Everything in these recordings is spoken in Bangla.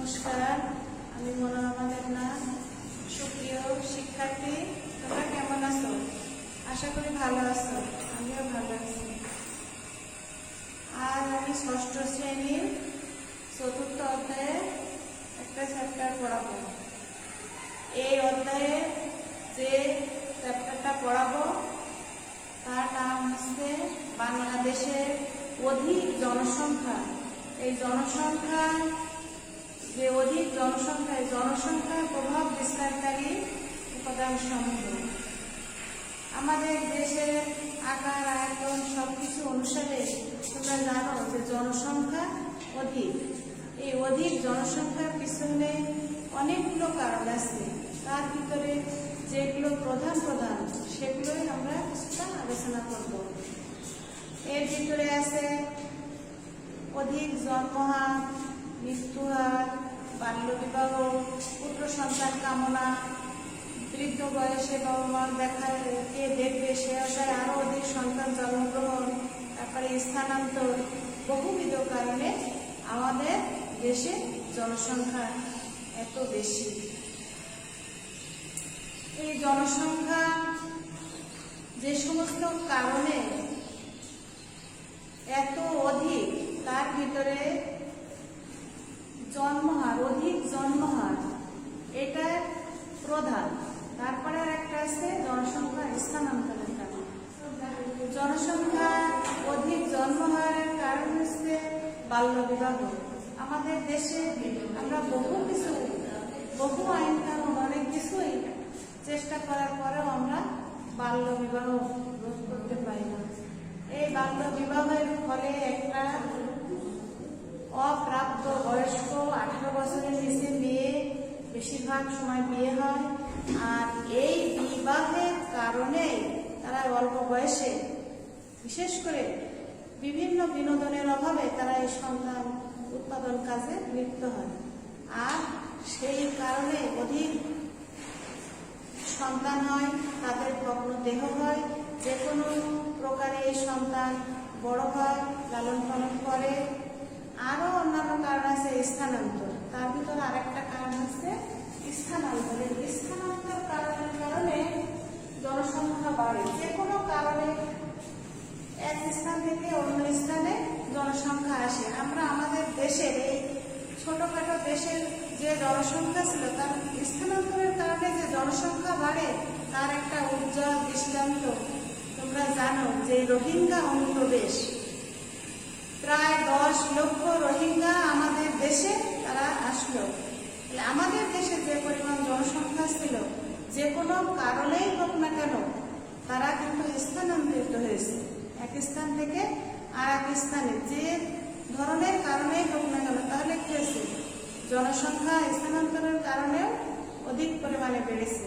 নমস্কার, আমি মনোরমা দেবনাথ। সুপ্রিয় শিক্ষার্থী, তোমরা কেমন আছো? আশা করি ভালো আছো। আমিও ভালো আছি। আজ আমি ষষ্ঠ শ্রেণীর চতুর্থ অধ্যায়ে একটা চ্যাপ্টার পড়াবো। এই অধ্যায়ে যে চ্যাপ্টারটা পড়াবো তার নাম হচ্ছে বাংলাদেশের অধিক জনসংখ্যা। এই জনসংখ্যা যে অধিক জনসংখ্যার প্রভাব বিস্তারকারী উপাদান সমূহ। আমাদের দেশের আকার আয়তন সবকিছু অনুসারে তোমরা জানো যে জনসংখ্যা অধিক। এই অধিক জনসংখ্যার পিছনে অনেকগুলো কারণ আছে। তার ভিতরে যেগুলো প্রধান সেগুলোই আমরা কিছুটা আলোচনা করব। এর ভিতরে আছে অধিক জন্মহার, মৃত্যুহার, বাল্যবিবাহ, পুত্র সন্তান কামনা, বৃদ্ধ বয়সে বাবা মা কে দেখবে সে আশায় আরো অধিক সন্তান জন্মগ্রহণ, তারপরে স্থানান্তর, বহুবিধ কারণে আমাদের দেশে জনসংখ্যা এত বেশি। এই জনসংখ্যা যে সমস্ত কারণে এত অধিক, তার ভিতরে অধিক জন্মহার এটা প্রধান। তারপরে আর একটা আছে জনসংখ্যা স্থানান্তরের কারণ। জনসংখ্যা অধিক জন্মহারের কারণ হচ্ছে বাল্যবিবাহ। আমাদের দেশে আমরা বহু আইন কানুন অনেক কিছুই চেষ্টা করার পরেও আমরা বাল্যবিবাহ রোধ করতে পারি না। এই বাল্যবিবাহের ফলে একটা অপ্রাপ্ত বয়স্ক 18 বছরের নিচে মেয়ে বেশিরভাগ সময় বিয়ে হয়। আর এই বিবাহের কারণে তারা অল্প বয়সে, বিশেষ করে বিভিন্ন বিনোদনের অভাবে তারা এই সন্তান উৎপাদন কাজে লিপ্ত হয়। আর সেই কারণে অধিক সন্তান হয়, তাদের ভগ্ন দেহ হয়। যে কোনো প্রকারে এই সন্তান বড় হয়, লালন পালন করে। আরো অন্যান্য কারণ আছে স্থানান্তর। তার ভিতরে আরেকটা কারণ হচ্ছে স্থানান্তর কারণের কারণে জনসংখ্যা বাড়ে। যে কোনো কারণে এক স্থান থেকে অন্য স্থানে জনসংখ্যা আসে। আমরা আমাদের দেশের এই ছোটখাটো দেশের যে জনসংখ্যা ছিল, তার স্থানান্তরের কারণে যে জনসংখ্যা বাড়ে তার একটা উজ্জ্বল দৃষ্টান্ত তোমরা জানো যে রোহিঙ্গা অনুপ্রবেশ। প্রায় 10 লক্ষ রোহিঙ্গা আমাদের দেশে তারা আসলো। আমাদের দেশে যে পরিমাণ জনসংখ্যা ছিল, যে কোনো কারণেই হোক না কেন তারা কিন্তু স্থানান্তরিত হয়েছে এক স্থান থেকে আর এক স্থানে। যে ধরনের কারণেই হোক না কেন, তাহলে কি হয়েছে? জনসংখ্যা স্থানান্তরের কারণেও অধিক পরিমাণে বেড়েছে।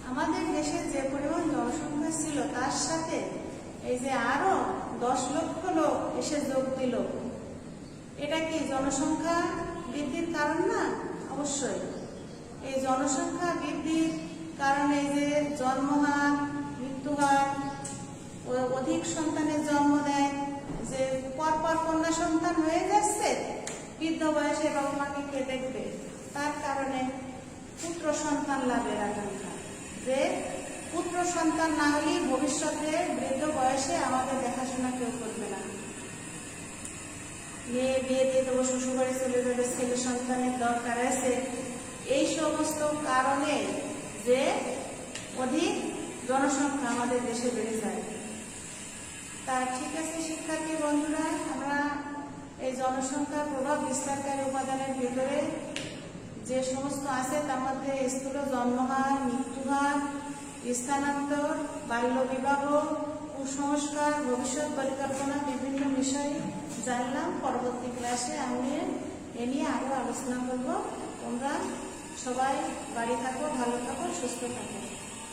আমাদের দেশে যে পরিমাণ জনসংখ্যা ছিল তার সাথে এই যে আরো 10 লক্ষ লোক এসে যোগ দিল, এটা কি জনসংখ্যা বৃদ্ধির কারণ না? অবশ্যই। এই জনসংখ্যা বৃদ্ধির কারণে যে জন্মহার, মৃত্যুহার, অধিক সন্তানের জন্ম দেয়, যে পরপর কন্যা সন্তান হয়ে যাচ্ছে, বৃদ্ধ বয়সে বাবা মাকে কে দেখবে, তার কারণে পুত্র সন্তান লাভের আকাঙ্ক্ষা। যে পুত্র সন্তান না হলে ভবিষ্যতে বৃদ্ধ বয়সে আমাদের দেখাশোনা কেউ করবে না, মেয়ে বিয়ে দিয়ে দেবো, শ্বশুরবাড়ি চলে যাবে, ছেলে সন্তানের দরকার আছে। এই সমস্ত কারণে যে অধিক জনসংখ্যা আমাদের দেশে বেড়ে যায়। তা ঠিক আছে শিক্ষার্থী বন্ধুরা, আমরা এই জনসংখ্যার প্রভাব বিস্তারকারী উপাদানের ভিতরে যে সমস্ত আছে তার মধ্যে স্থূল জন্মহার, মৃত্যুহার, স্থানান্তর, বাল্যবিবাহ, কুসংস্কার, ভবিষ্যৎ পরিকল্পনা, বিভিন্ন বিষয় জানলাম। পরবর্তী ক্লাসে আমি এ নিয়ে আরো আলোচনা করব। তোমরা সবাই বাড়ি থাকো, ভালো থাকো, সুস্থ থাকো।